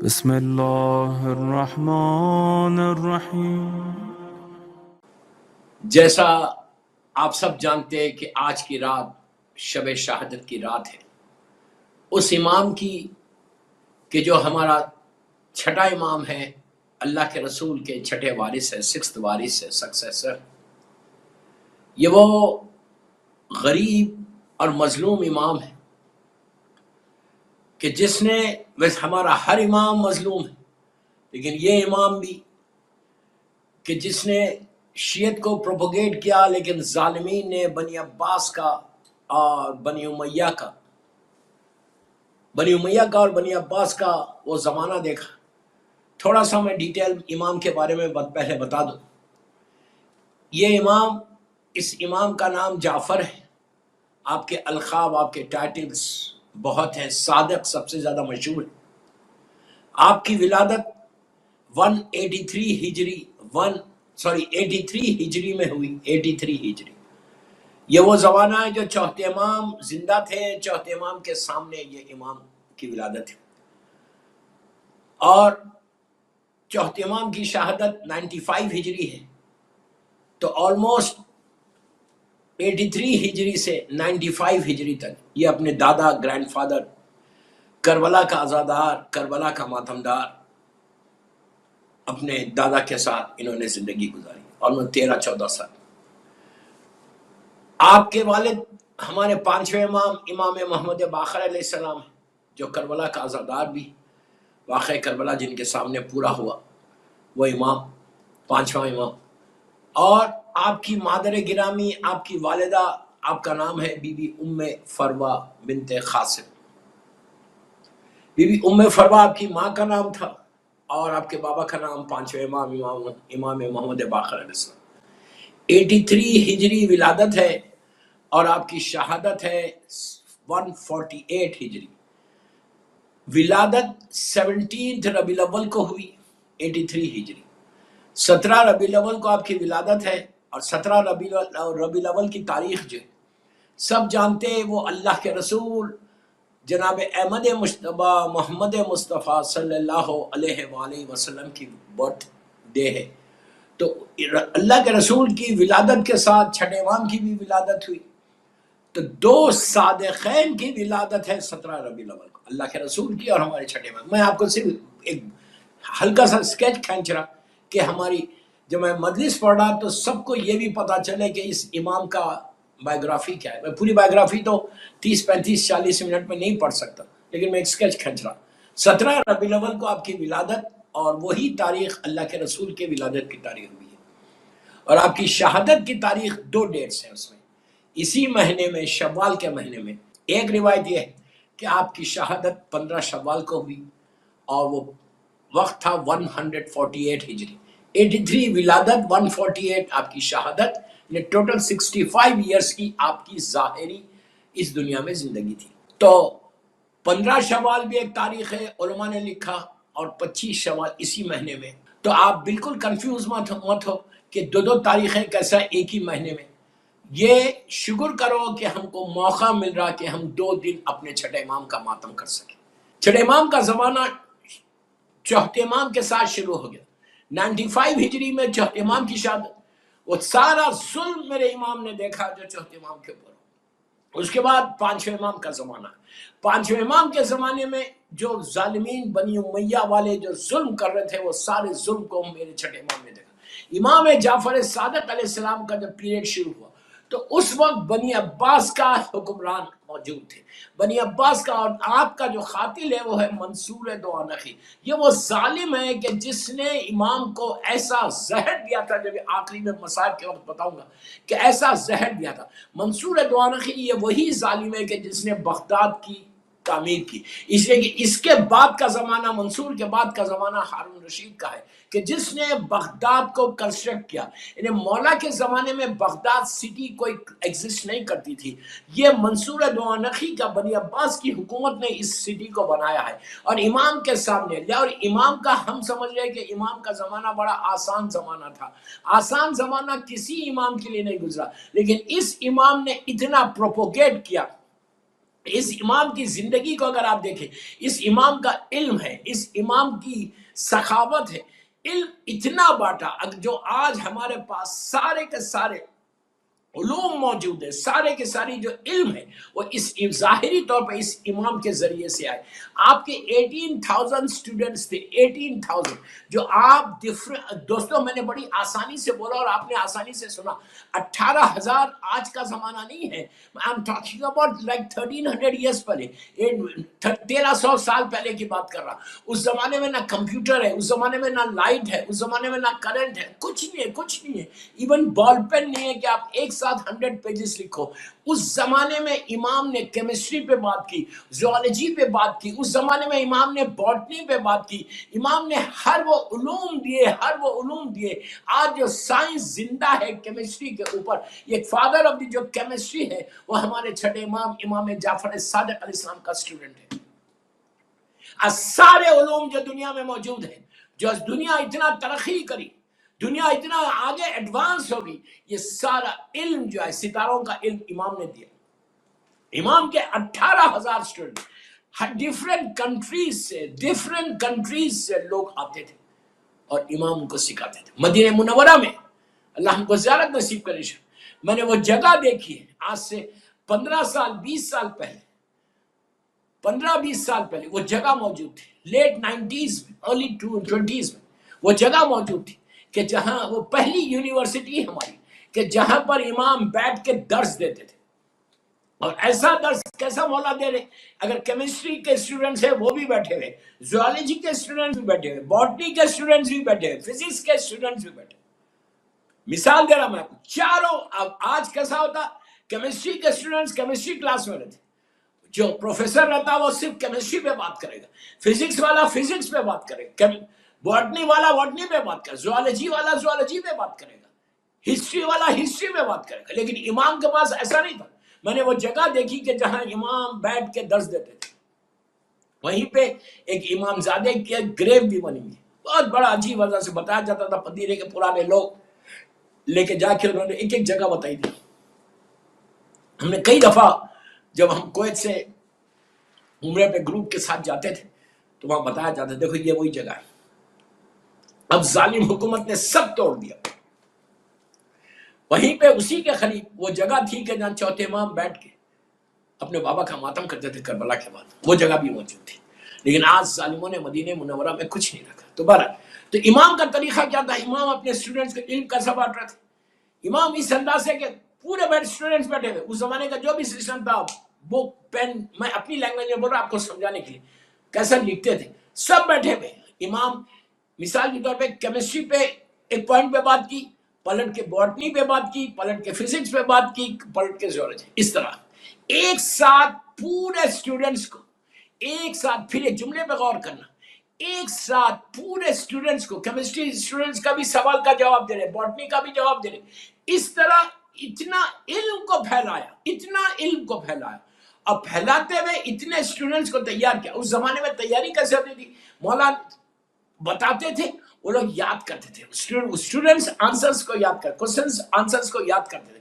بسم اللہ الرحمن الرحیم۔ جیسا آپ سب جانتے ہیں کہ آج کی رات شب شہادت کی رات ہے، اس امام کی کہ جو ہمارا چھٹا امام ہے، اللہ کے رسول کے چھٹے وارث ہے، سکسٹھ وارث ہے، سکسیسر۔ یہ وہ غریب اور مظلوم امام ہے کہ جس نے، ویسے ہمارا ہر امام مظلوم ہے، لیکن یہ امام بھی کہ جس نے شیعت کو پروپوگیٹ کیا، لیکن ظالمین نے بنی عباس کا اور بنی امیہ کا اور بنی عباس کا وہ زمانہ دیکھا۔ تھوڑا سا میں ڈیٹیل امام کے بارے میں پہلے بتا دوں۔ یہ امام، اس امام کا نام جعفر ہے۔ آپ کے القاب، آپ کے ٹائٹلز بہت ہیں۔ صادق سب سے زیادہ مشہور ہے۔ آپ کی ولادت 183 ہجری میں ہوئی، 83 ہجری۔ یہ وہ زمانہ ہے جو چوتھے امام زندہ تھے، چوتھے امام کے سامنے یہ امام کی ولادت ہے، اور چوتھے امام کی شہادت 95 ہجری ہے۔ تو آلموسٹ 83 ہجری سے 95 ہجری تک یہ اپنے دادا، گرینڈ فادر، کربلا کا عزادار، کربلا کا ماتمدار، اپنے دادا کے ساتھ انہوں نے زندگی گزاری، آلموسٹ 13-14 سال۔ آپ کے والد ہمارے پانچویں امام، امام محمد باقر علیہ السلام ہیں، جو کربلا کا عزادار بھی، واقعہ کربلا جن کے سامنے پورا ہوا، وہ امام، پانچواں امام۔ اور آپ کی مادر گرامی، آپ کی والدہ، آپ کا نام ہے بی بی ام فروہ بنت قاسم۔ بی بی ام فروہ آپ کی ماں کا نام تھا، اور آپ کے بابا کا نام پانچویں امام امام محمد باقر علیہ السلام۔ 83 ہجری ولادت ہے، اور آپ کی شہادت ہے 148 ہجری۔ ولادت 17 ربیع الاول کو ہوئی، 83 ہجری۔ 17 ربیع الاول کو آپ کی ولادت ہے، اور 17 ربیع الاول کی تاریخ جو سب جانتے ہیں، وہ اللہ کے رسول جناب احمد مجتبی محمد مصطفیٰ صلی اللہ علیہ وآلہ وسلم کی برتھ ڈے ہے۔ تو اللہ کے رسول کی ولادت کے ساتھ چھٹے امام کی بھی ولادت ہوئی، تو دو صادقین کی ولادت ہے 17 ربیع الاول کو، اللہ کے رسول کی اور ہمارے چھٹے امام۔ میں آپ کو صرف ایک ہلکا سا سکیچ کھینچ رہا کہ ہماری جب میں مجلس پڑھ رہا تو سب کو یہ بھی پتا چلے کہ اس امام کا بائیوگرافی کیا ہے۔ میں پوری بائیوگرافی تو 30-35-40 منٹ میں نہیں پڑھ سکتا، لیکن میں ایک سکیچ کھینچ رہا۔ 17 ربیع الاول کو آپ کی ولادت، اور وہی تاریخ اللہ کے رسول کے ولادت کی تاریخ بھی ہے، اور آپ کی شہادت کی تاریخ 2 ڈیٹس ہیں اس میں، اسی مہینے میں، شوال کے مہینے میں۔ ایک روایت یہ ہے کہ آپ کی شہادت 15 شوال کو ہوئی، اور وہ وقت تھا 148 ہجری۔ 83 ولادت، 148 آپ کی شہادت، یہ ٹوٹل 65 ایئرس کی آپ کی ظاہری اس دنیا میں زندگی تھی۔ تو 15 شوال بھی ایک تاریخ ہے، علماء نے لکھا، اور 25 شوال اسی مہینے میں۔ تو آپ بالکل کنفیوز مت ہو کہ دو تاریخیں کیسا ایک ہی مہینے میں۔ یہ شکر کرو کہ ہم کو موقع مل رہا کہ ہم 2 دن اپنے چھٹے امام کا ماتم کر سکیں۔ چھٹے امام کا زمانہ چوتھے امام کے ساتھ شروع ہو گیا۔ 95 ہجری میں چوتھے امام کی شہادت، وہ سارا ظلم میرے امام نے دیکھا جو چوتھے امام کے اوپر۔ اس کے بعد پانچویں امام کا زمانہ۔ پانچویں امام کے زمانے میں جو ظالمین بنی امیہ والے جو ظلم کر رہے تھے، وہ سارے ظلم کو میرے چھٹے امام نے دیکھا۔ امام جعفر صادق علیہ السلام کا جب پیریڈ شروع ہوا تو اس وقت بنی عباس کا حکمران موجود تھے، بنی عباس کا، اور آپ کا جو قاتل ہے وہ ہے منصور دوانخی۔ یہ وہ ظالم ہے کہ جس نے امام کو ایسا زہر دیا تھا، جب آخری میں مصائب کے وقت بتاؤں گا کہ ایسا زہر دیا تھا۔ منصور دوانخی یہ وہی ظالم ہے کہ جس نے بغداد کی تعمیر کی، اس لیے کہ اس کے بعد کا زمانہ، منصور کے بعد کا زمانہ ہارون رشید کا ہے کہ جس نے بغداد کو کنسٹرکٹ کیا۔ یعنی مولا کے زمانے میں بغداد سٹی کوئی ایگزسٹ نہیں کرتی تھی، یہ منصور دوانخی کا، بنی عباس کی حکومت نے اس سٹی کو بنایا ہے، اور امام کے سامنے لیا۔ اور امام کا ہم سمجھ رہے کہ امام کا زمانہ بڑا آسان زمانہ تھا، آسان زمانہ کسی امام کے لیے نہیں گزرا، لیکن اس امام نے اتنا پروپوگیٹ کیا اس امام کی زندگی کو اگر آپ دیکھیں، اس امام کا علم ہے، اس امام کی سخاوت ہے، علم اتنا بانٹا جو آج ہمارے پاس سارے کے سارے علوم موجود ہے، سارے کے ساری جو علم ہے وہ اس ظاہری طور پر اس امام کے ذریعے سے آئے۔ آپ کے 18,000 اسٹوڈنٹس تھے، 18,000، جو آپ دوستوں میں نے بڑی آسانی سے بولا اور آپ نے آسانی سے سنا، 18,000 آج کا زمانہ نہیں ہے، I am talking about like 1300 years پہلے، 1300 سال پہلے کی بات کر رہا۔ اس زمانے میں نہ کمپیوٹر ہے، اس زمانے میں نہ لائٹ ہے، اس زمانے میں نہ کرنٹ ہے، کچھ نہیں ہے، کچھ نہیں ہے، ایون بال پین نہیں ہے کہ آپ ایک ساتھ 100 پیجز لکھو۔ اس زمانے میں امام نے کیمسٹری پہ بات کی، زوالوجی پہ بات کی، اس زمانے میں امام نے باٹنی پہ بات کی، امام نے ہر وہ علوم دیے۔ آج جو سائنس زندہ ہے کیمسٹری کے اوپر، یہ فادر آف دی جو کیمسٹری ہے وہ ہمارے چھٹے امام امام جعفر صادق علیہ السلام کا اسٹوڈنٹ ہے۔ سارے علوم جو دنیا میں موجود ہیں، جو دنیا اتنا ترقی کری، دنیا اتنا آگے ایڈوانس ہوگی، یہ سارا علم جو ہے ستاروں کا علم امام نے دیا۔ امام کے 18,000 اسٹوڈنٹ ڈفرینٹ کنٹریز سے لوگ آتے تھے اور امام ان کو سکھاتے تھے۔ مدینہ منورہ میں اللہ ہم کو زیارت نصیب کرے، میں نے وہ جگہ دیکھی ہے آج سے 15 سال 20 سال پہلے، 15-20 سال پہلے وہ جگہ موجود تھی، لیٹ 90s میں، ارلی 20s میں وہ جگہ موجود تھی کہ جہاں وہ پہلی یونیورسٹی ہماری کہ جہاں پر امام بیٹھ کے درس دیتے تھے، اور ایسا درس کیسا مولا دے رہے، اگر کیمسٹری کے اسٹوڈنٹس ہیں وہ بھی بیٹھے ہوئے، زوالوجی کے اسٹوڈنٹس بھی بیٹھے ہوئے، باٹنی کے اسٹوڈنٹس بھی بیٹھے ہوئے، فزکس کے اسٹوڈنٹس بھی بیٹھے ہوئے۔ مثال دے رہا میں آپ کو، چاروں آج کیسا ہوتا، کیمسٹری کے اسٹوڈنٹس کیمسٹری کلاس میں رہتے، جو پروفیسر رہتا وہ صرف کیمسٹری پہ بات کرے گا، فزکس والا فزکس پہ بات کرے گا، باٹنی والا باٹنی پہ بات کرے گا، زوالوجی والا زوالوجی پہ بات کرے گا، ہسٹری والا ہسٹری پہ بات کرے گا۔ لیکن امام کے پاس ایسا نہیں تھا۔ میں نے وہ جگہ دیکھی کہ جہاں امام بیٹھ کے درس دیتے تھے، وہیں پہ ایک امام زادے کی گریو بھی بنی ہے، بہت بڑا عجیب وجہ سے بتایا جاتا تھا، پدیرے کے پرانے لوگ لے کے جا کے انہوں نے ایک ایک جگہ بتائی تھی۔ ہم نے کئی دفعہ جب ہم کویت سے عمرے پہ گروپ کے ساتھ جاتے تھے تو وہاں بتایا جاتا دیکھو یہ وہی جگہ ہے، اب ظالم حکومت نے سب توڑ دیا۔ وہیں پہ اسی کے قریب وہ جگہ تھی کہ جہاں چوتھے امام بیٹھ کے اپنے بابا کا ماتم کرتے تھے کربلا کے بعد، وہ جگہ بھی موجود تھی۔ لیکن آج ظالموں نے مدینہ منورہ میں کچھ نہیں رکھا۔ تو بہرحال تو امام کا طریقہ کیا تھا، امام اپنے اسٹوڈنٹس کو علم کیسا بانٹ رہے تھے، امام اس انداز سے کہ پورے اسٹوڈنٹس بیٹھے ہوئے، اس زمانے کا جو بھی سسٹم تھا، بک پین، میں اپنی لینگویج میں بول رہا آپ کو سمجھانے کے لیے، کیسا لکھتے تھے، سب بیٹھے ہوئے۔ امام مثال کے طور پہ کیمسٹری پہ ایک پوائنٹ پہ بات کی، پلٹ کے باٹنی پہ بات کی، پلٹ کے فزکس پہ بات کی، پلٹ کے زیولوجی، اس طرح ایک ساتھ پورے اسٹوڈنٹس کو ایک ساتھ، پھر ایک جملے پہ غور کرنا، ایک ساتھ پورے اسٹوڈنٹس کو، کیمسٹری اسٹوڈنٹس کا بھی سوال کا جواب دے رہے، باٹنی کا بھی جواب دے رہے، اس طرح اتنا علم کو پھیلایا، اتنا علم کو پھیلایا، اب پھیلاتے ہوئے اتنے اسٹوڈنٹس کو تیار کیا۔ اس زمانے میں تیاری کیسے ہوتی تھی، مولانا بتاتے تھے، وہ لوگ یاد کرتے تھے، اسٹوڈنٹس آنسرز کو یاد کرتے، کوسچنز آنسرز کو یاد کرتے تھے،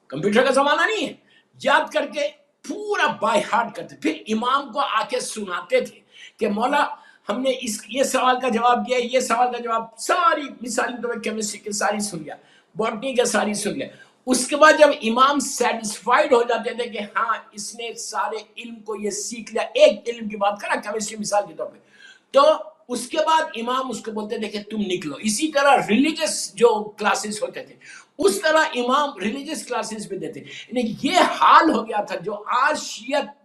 کمپیوٹر کا زمانہ نہیں ہے، یاد کر کے پورا بائی ہارٹ کرتے، پھر امام کو آ کے سناتے تھے کہ مولا ہم نے یہ سوال کا جواب دیا، یہ سوال کا جواب، ساری مثالی طور پہ کیمسٹری کی ساری سن لیا، باٹنی کے ساری سن لیا۔ اس کے بعد جب امام سیٹسفائیڈ ہو جاتے تھے کہ ہاں اس نے سارے علم کو یہ سیکھ لیا، ایک علم کی بات کرا کیمسٹری مثال کے طور پہ، تو اس کے بعد امام اس کو بولتے تھے کہ تم نکلو۔ اسی طرح ریلیجس جو کلاسز ہوتے تھے اس طرح امام ریلیجس کلاسز بھی دیتے، یعنی یہ حال ہو گیا تھا جو آج شیعت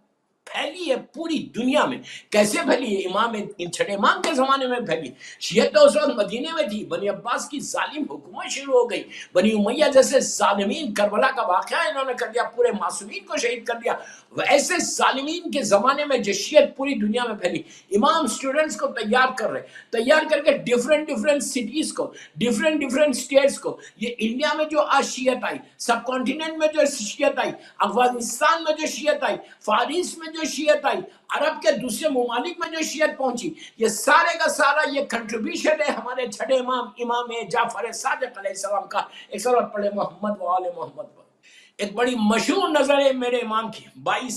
پھیلی ہے پوری دنیا میں۔ کیسے پھیلی ہے، امام ان چھٹے امام کے زمانے میں پھیلی۔ شیعت تو اس وقت مدینے میں تھی، بنی عباس کی ظالم حکومت شروع ہو گئی، بنی امیہ جیسے ظالمین، کربلا کا واقعہ انہوں نے کر دیا، پورے معصومین کو شہید کر دیا۔ ایسے ظالمین کے زمانے میں جو شیعت پوری دنیا میں پھیلی، امام سٹوڈنٹس کو تیار کر رہے، تیار کر کے ڈیفرنٹ سٹیز کو، ڈیفرنٹ سٹیٹس کو، یہ انڈیا میں جو آج شیعت آئی، سب کانٹیننٹ میں جو شیعت آئی، افغانستان میں جو شیعت آئی، فارس میں جو شیعت آئی، عرب کے دوسرے ممالک میں جو شیعت پہنچی، یہ سارے کا سارا یہ کنٹریبیوشن ہے ہمارے چھٹے امام امام جعفر صادق علیہ السلام کا۔ ایک صلوات پڑھے محمد و آل محمد پر۔ ایک بڑی مشہور نظر ہے میرے امام کی، 22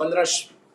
15